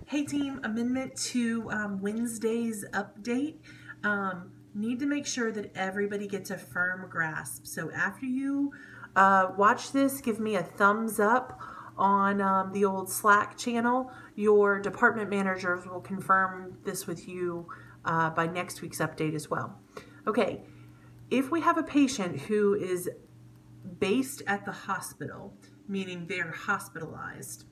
Hey team, amendment to Wednesday's update. Need to make sure that everybody gets a firm grasp. So after you watch this, give me a thumbs up on the old Slack channel. Your department managers will confirm this with you by next week's update as well. Okay, if we have a patient who is based at the hospital, meaning they're hospitalized,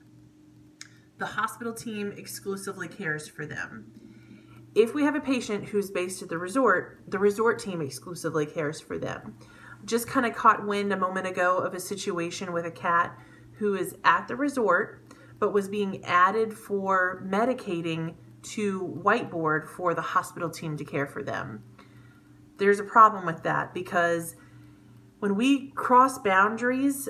the hospital team exclusively cares for them. If we have a patient who's based at the resort team exclusively cares for them. Just kind of caught wind a moment ago of a situation with a cat who is at the resort but was being added for medicating to Whiteboard for the hospital team to care for them. There's a problem with that because when we cross boundaries,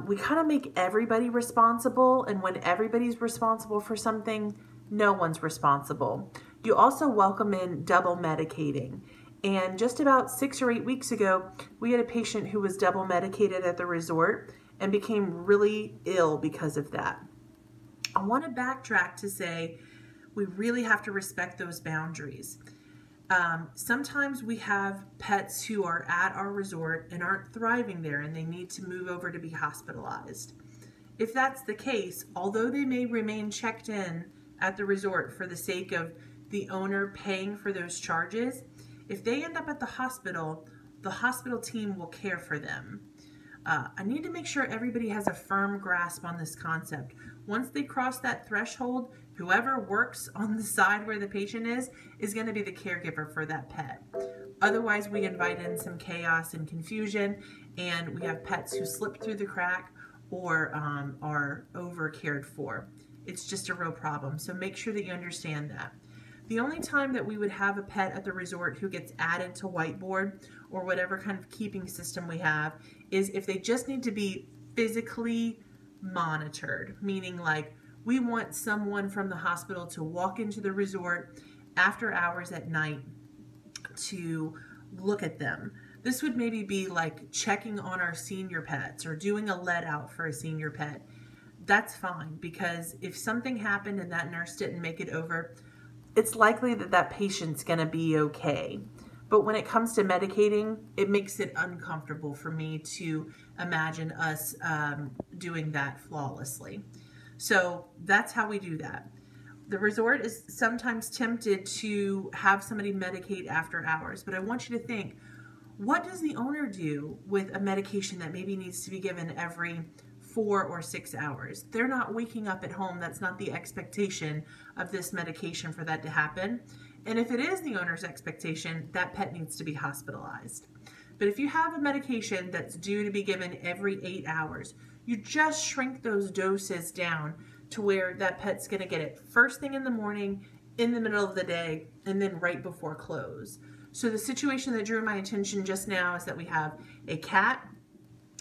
we kind of make everybody responsible, and when everybody's responsible for something, no one's responsible. You also welcome in double medicating. And just about 6 or 8 weeks ago, we had a patient who was double medicated at the resort and became really ill because of that. I want to backtrack to say we really have to respect those boundaries. Sometimes we have pets who are at our resort and aren't thriving there and they need to move over to be hospitalized. If that's the case, although they may remain checked in at the resort for the sake of the owner paying for those charges, if they end up at the hospital team will care for them. I need to make sure everybody has a firm grasp on this concept. Once they cross that threshold, whoever works on the side where the patient is going to be the caregiver for that pet. Otherwise, we invite in some chaos and confusion, and we have pets who slip through the crack or are over cared for. It's just a real problem, so make sure that you understand that. The only time that we would have a pet at the resort who gets added to Whiteboard or whatever kind of keeping system we have is if they just need to be physically monitored, meaning like we want someone from the hospital to walk into the resort after hours at night to look at them. This would maybe be like checking on our senior pets or doing a let out for a senior pet. That's fine, because if something happened and that nurse didn't make it over, it's likely that that patient's going to be okay. But when it comes to medicating, it makes it uncomfortable for me to imagine us doing that flawlessly. So that's how we do that. The resort is sometimes tempted to have somebody medicate after hours, but I want you to think, what does the owner do with a medication that maybe needs to be given every 4 or 6 hours? They're not waking up at home. That's not the expectation of this medication for that to happen. And if it is the owner's expectation, that pet needs to be hospitalized. But if you have a medication that's due to be given every 8 hours, you just shrink those doses down to where that pet's going to get it first thing in the morning, in the middle of the day, and then right before close. So the situation that drew my attention just now is that we have a cat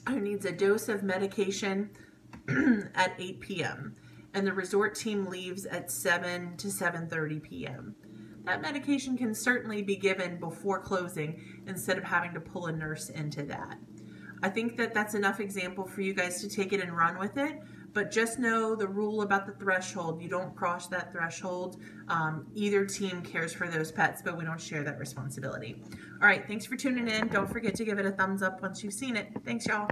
who needs a dose of medication at 8 p.m. and the resort team leaves at 7 to 7:30 p.m. That medication can certainly be given before closing instead of having to pull a nurse into that. I think that that's enough example for you guys to take it and run with it, but just know the rule about the threshold. You don't cross that threshold. Either team cares for those pets, but we don't share that responsibility. All right, thanks for tuning in. Don't forget to give it a thumbs up once you've seen it. Thanks, y'all.